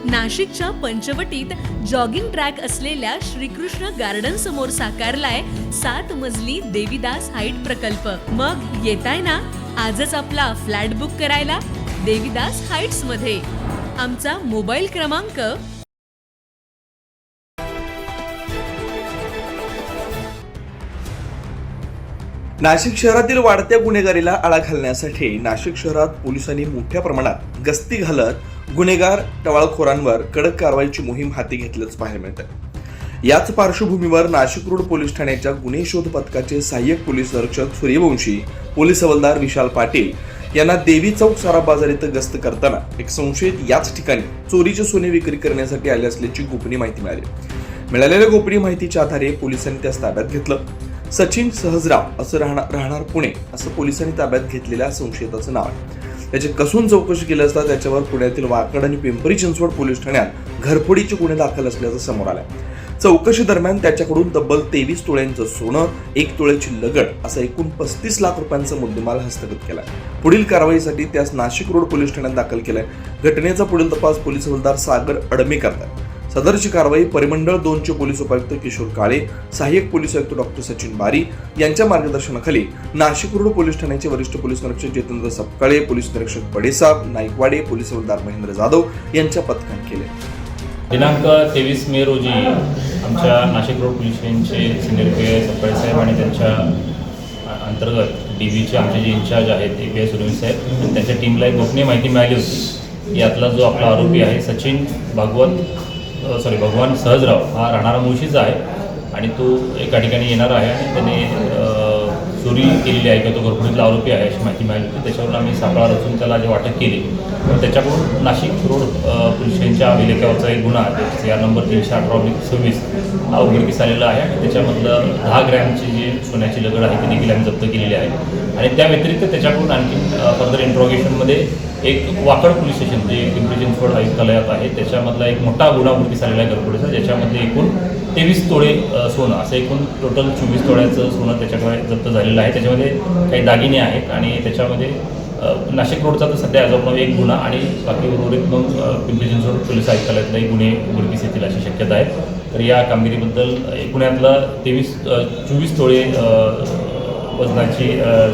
नाशिकच्या पंचवटीत jogging track असलेल्या Shrikrishna garden समोर साकारलाय 7 मजली देवीदास हाईट प्रकल्प। मग येताय ना आजच आपला फ्लॅट बुक करायला देवीदास हाईट्स मध्ये। आमचा मोबाईल क्रमांक नाशिक शहरातील वाढत्या गुन्हेगारीला आळा घालण्यासाठी नाशिक शहरात पोलिसांनी मोठ्या प्रमाणात गस्ती घालत गुन्हेगार टवाळखोरांवर कडक कारवाईची मोहीम हाती घेतल्याचं पाहायला मिळतं। याच पार्श्वभूमीवर नाशिक रोड पोलीस ठाण्याच्या गुन्हे शोध पथकाचे सहाय्यक पोलीस निरीक्षक सूर्यवंशी, पोलीस हवालदार विशाल पाटील यांना देवी चौक सारा बाजार इथं गस्त करताना एक संशयित याच ठिकाणी चोरीचे सोने विक्री करण्यासाठी आले असल्याची गोपनीय माहिती मिळाली। मिळालेल्या गोपनीय माहितीच्या आधारे पोलिसांनी त्यास ताब्यात घेतलं। सचिन सहजराव असं राहणार पुणे असं पोलिसांनी ताब्यात घेतलेल्या संशयिताचं नाव आहे। त्याची कसून चौकशी केली असता त्याच्यावर पुण्यातील वाकड आणि पिंपरी चिंचवड पोलीस ठाण्यात घरफोडीचे गुन्हे दाखल असल्याचं समोर आलंय। चौकशी दरम्यान त्याच्याकडून तब्बल 23 तोळ्यांचं सोनं, 1 तोळ्याची लगड असा एकूण 35 लाख रुपयांचा मुद्देमाल हस्तगत केलाय। पुढील कारवाईसाठी त्यास नाशिक रोड पोलीस ठाण्यात दाखल केलाय। घटनेचा पुढील तपास पोलीस हवालदार सागर अडमे करतात। सदरची कारवाई परिमंडळ 2 चे पोलीस उपायुक्त किशोर काळे, सहाय्यक पोलीस आयुक्त डॉक्टर सचिन बारी यांच्या मार्गदर्शनाखाली नाशिक रोड पोलीस ठाण्याचे वरिष्ठ पोलीस निरीक्षक जितेंद्र सपकाळे, पोलीस निरीक्षक पडेसाब, नाईकवाडे, पोलीस हवालदार महेंद्र जाधव यांच्या पथकाने केले। दिनांक 23 मे रोजी आमच्या नाशिक रोड पोलीस स्टेशनचे सिनियर पी.आय. सपकाळे साहेब आणि त्यांच्या अंतर्गत DBचे आमचे जे इंचार्ज आहेत API सुरवीर साहेब आणि त्यांच्या टीमला एक गोपनीय माहिती मिळाली होती। यातला जो आपला आरोपी आहे सचिन भगवान सहजराव हा राहणारा मुळशीचा आहे आणि तो एका ठिकाणी येणार आहे आणि त्याने चोरी केलेली आहे किंवा तो घरफोडीतला आरोपी आहे अशी माहिती मिळाली होती। त्याच्यावरून आम्ही सापळा रचून त्याला जे वाटप केली तर त्याच्याकडून नाशिक रोड पोलीस स्टेशनच्या अभिलेखावरचा एक गुन्हा CR नंबर 318/26 हा उघडकीस आलेला आहे आणि त्याच्यामधलं 10 ग्रॅमची जी सोन्याची लगड आहे ती देखील आम्ही जप्त केलेली आहे। आणि त्या व्यतिरिक्त त्याच्याकडून आणखी फर्दर इंट्रोगेशनमध्ये एक वाकड पोलीस स्टेशन जे पिंपरी चिंचवड आयुक्तालयात आहे त्याच्यामधला एक मोठा गुन्हा उघडकीस आलेला आहे घरफोडीचा, ज्याच्यामध्ये एकूण 23 तोळे सोनं असं एकूण टोटल 24 तोळ्याचं सोनं त्याच्याकडे जप्त झालेलं आहे। त्याच्यामध्ये काही दागिने आहेत आणि त्याच्यामध्ये नाशिक रोडचा तर सध्या ॲज एक गुन्हा आणि बाकी उर्वरित मग पिंपरी चिंचवड पोलीस आयुक्तालयातलाही गुन्हे उघडकीस येतील अशी शक्यता आहे। तर या कामगिरीबद्दल पुण्यातला 24 तोळे वजनाची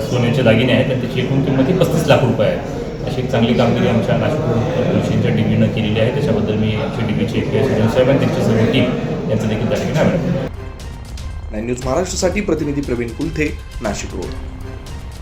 सोन्याचे दागिने आहेत आणि त्याची एकूण किंमत 35 लाख रुपये आहे। अशी एक चांगली कामगिरी आमच्या नाशिक पोलीस स्टेशनच्या DBनं केलेली आहे। त्याच्याबद्दल मी आमच्या DBचे API सुरवीर साहेब आणि त्यांची सर्व टीम यांचं देखील त्या ठिकाणी आभार मानतो। 9 न्यूज महाराष्ट्रासाठी प्रतिनिधी प्रवीण कुलथे, नाशिक रोड।